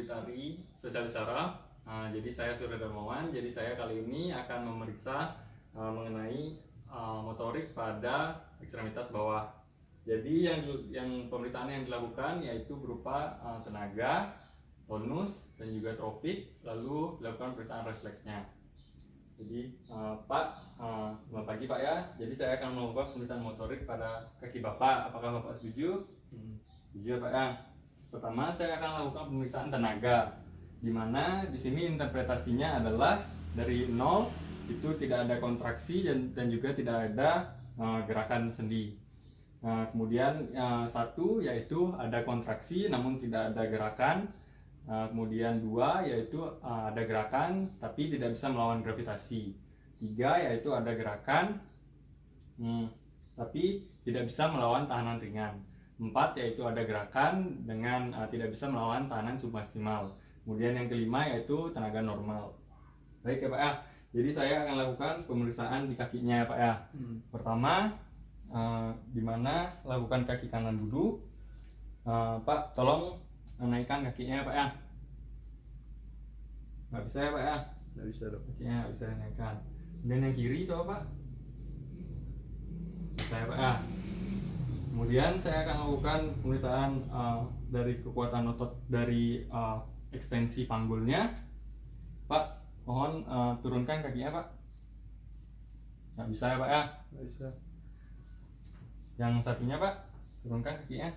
Witari, spesialis saraf. Jadi saya Surya Darmawan. Jadi saya kali ini akan memeriksa mengenai motorik pada ekstremitas bawah. Jadi yang pemeriksaan yang dilakukan yaitu berupa tenaga, tonus, dan juga tropik, lalu dilakukan pemeriksaan refleksnya. Jadi Pak, selamat pagi Pak ya. Jadi saya akan melakukan pemeriksaan motorik pada kaki Bapak. Apakah Bapak setuju? Setuju Pak ya. Pertama saya akan lakukan pemeriksaan tenaga, di mana di sini interpretasinya adalah dari 0 itu tidak ada kontraksi dan juga tidak ada gerakan sendi. Kemudian 1 yaitu ada kontraksi namun tidak ada gerakan. Kemudian 2 yaitu ada gerakan tapi tidak bisa melawan gravitasi. 3 yaitu ada gerakan tapi tidak bisa melawan tahanan ringan. 4 yaitu ada gerakan dengan tidak bisa melawan tahanan submaksimal. Kemudian yang kelima yaitu tenaga normal. Baik ya Pak ya. Jadi saya akan lakukan pemeriksaan di kakinya ya Pak ya. Pertama di mana lakukan kaki kanan dulu. Pak tolong naikkan kakinya ya Pak ya. Nggak bisa ya Pak ya? Nggak bisa dong. Kakinya nggak bisa naikkan. Kemudian yang kiri coba Pak. Bisa ya Pak ya. Kemudian saya akan lakukan pemeriksaan dari kekuatan otot dari ekstensi panggulnya. Pak, mohon turunkan kakinya Pak. Nggak bisa ya Pak ya? Nggak bisa. Yang satunya Pak, turunkan kakinya.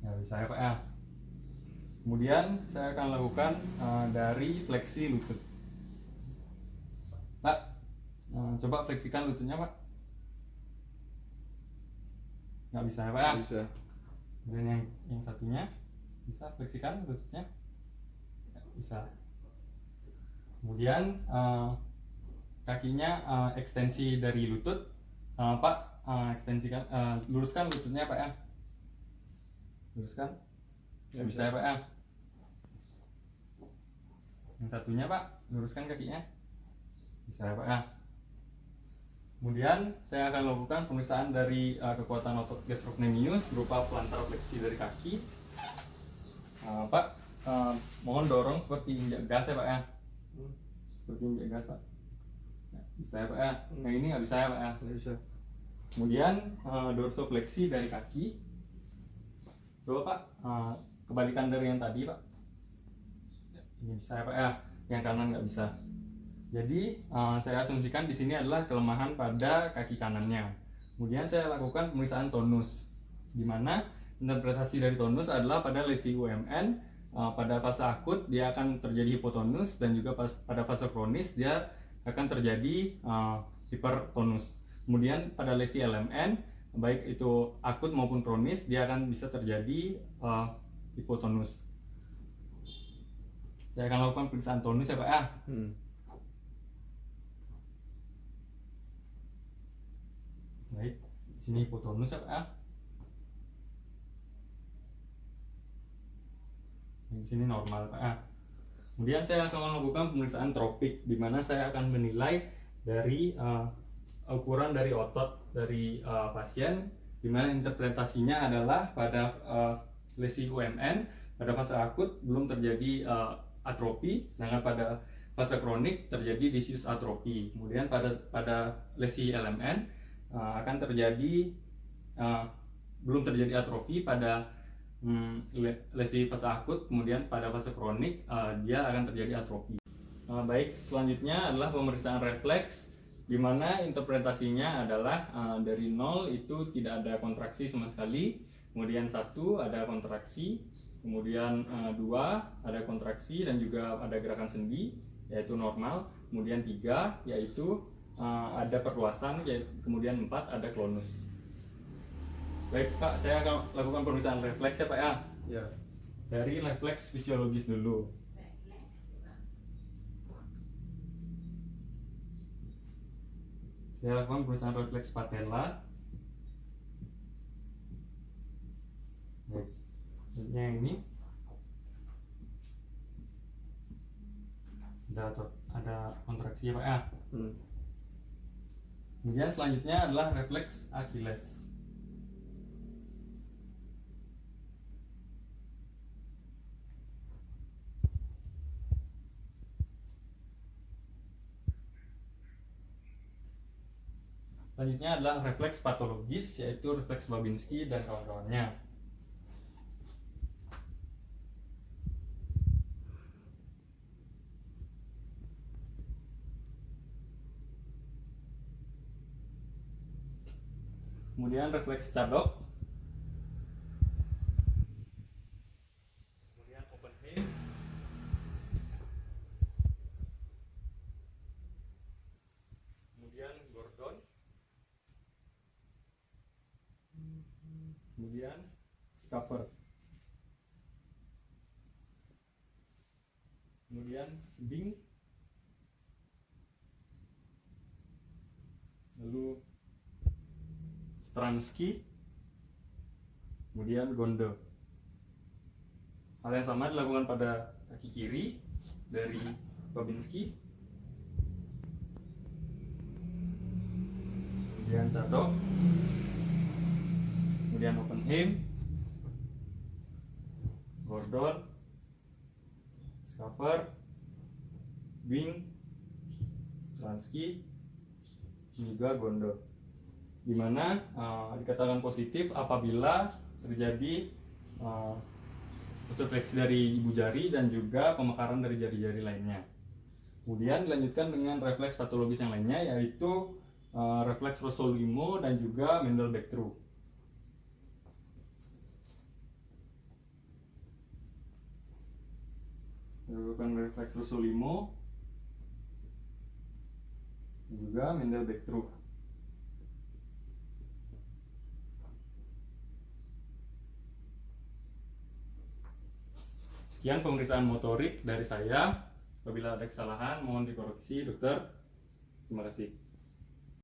Nggak bisa ya Pak ya? Kemudian saya akan lakukan dari fleksi lutut. Pak, coba fleksikan lututnya Pak. Nggak bisa ya Pak ya? Bisa. Dan yang satunya bisa fleksikan lututnya. Bisa. Kemudian kakinya ekstensi dari lutut. Pak, ekstensikan, luruskan lututnya Pak ya. Luruskan. Nggak Bisa ya Pak ya. Yang satunya Pak, luruskan kakinya. Bisa ya Pak ya. Kemudian saya akan lakukan pemeriksaan dari kekuatan otot gastrocnemius berupa plantar fleksi dari kaki. Pak, mohon dorong seperti injak gas ya Pak ya. Seperti injak gas Pak. Bisa ya Pak ya. Yang ini nggak bisa ya Pak ya. Nggak bisa. Kemudian dorsofleksi dari kaki. Coba Pak, kebalikan dari yang tadi Pak. Ini bisa ya Pak ya. Yang kanan nggak bisa. Jadi saya asumsikan di sini adalah kelemahan pada kaki kanannya. Kemudian saya lakukan pemeriksaan tonus, di mana interpretasi dari tonus adalah pada lesi UMN. Pada fase akut dia akan terjadi hipotonus dan juga pada fase kronis dia akan terjadi hipertonus. Kemudian pada lesi LMN baik itu akut maupun kronis dia akan bisa terjadi hipotonus. Saya akan lakukan pemeriksaan tonus ya Pak ya. Baik, di sini hipotonus ya Pak ya. Di sini normal Pak ya. Kemudian saya akan melakukan pemeriksaan tropik, di mana saya akan menilai dari ukuran dari otot dari pasien, di mana interpretasinya adalah pada lesi UMN pada fase akut belum terjadi atrofi, sedangkan pada fase kronik terjadi disius atrofi. Kemudian pada lesi LMN akan terjadi belum terjadi atrofi pada lesi fase akut, kemudian pada fase kronik dia akan terjadi atrofi. Baik, selanjutnya adalah pemeriksaan refleks, di mana interpretasinya adalah dari 0 itu tidak ada kontraksi sama sekali, kemudian 1 ada kontraksi, kemudian 2 ada kontraksi dan juga ada gerakan sendi yaitu normal, kemudian 3 yaitu ada perluasan, kemudian 4 ada klonus. Baik Pak, saya akan lakukan pemeriksaan refleks ya Pak ya. Ya. Dari refleks fisiologis dulu. Saya lakukan pemeriksaan refleks patella. Baik, selanjutnya yang ini ada kontraksi ya Pak ya. Kemudian selanjutnya adalah refleks Achilles. Selanjutnya adalah refleks patologis, yaitu refleks Babinski dan kawan-kawannya. Kemudian refleks Cadok, kemudian Oppenheim, kemudian Gordon, kemudian Schaffer, kemudian Bing, lalu Stransky, kemudian Gondo. Hal yang sama dilakukan pada kaki kiri dari Babinski, kemudian Cadok, kemudian Oppenheim, Gordon, Schaffer, Bing, Stransky, juga Gondo, di mana dikatakan positif apabila terjadi refleksi dari ibu jari dan juga pemekaran dari jari-jari lainnya. Kemudian dilanjutkan dengan refleks patologis yang lainnya, yaitu refleks Rossolimo dan juga Mendel-Bectroux. Dilakukan refleks Rossolimo dan juga Mendel-Bectroux. Sekian pemeriksaan motorik dari saya. Apabila ada kesalahan mohon dikoreksi dokter. Terima kasih.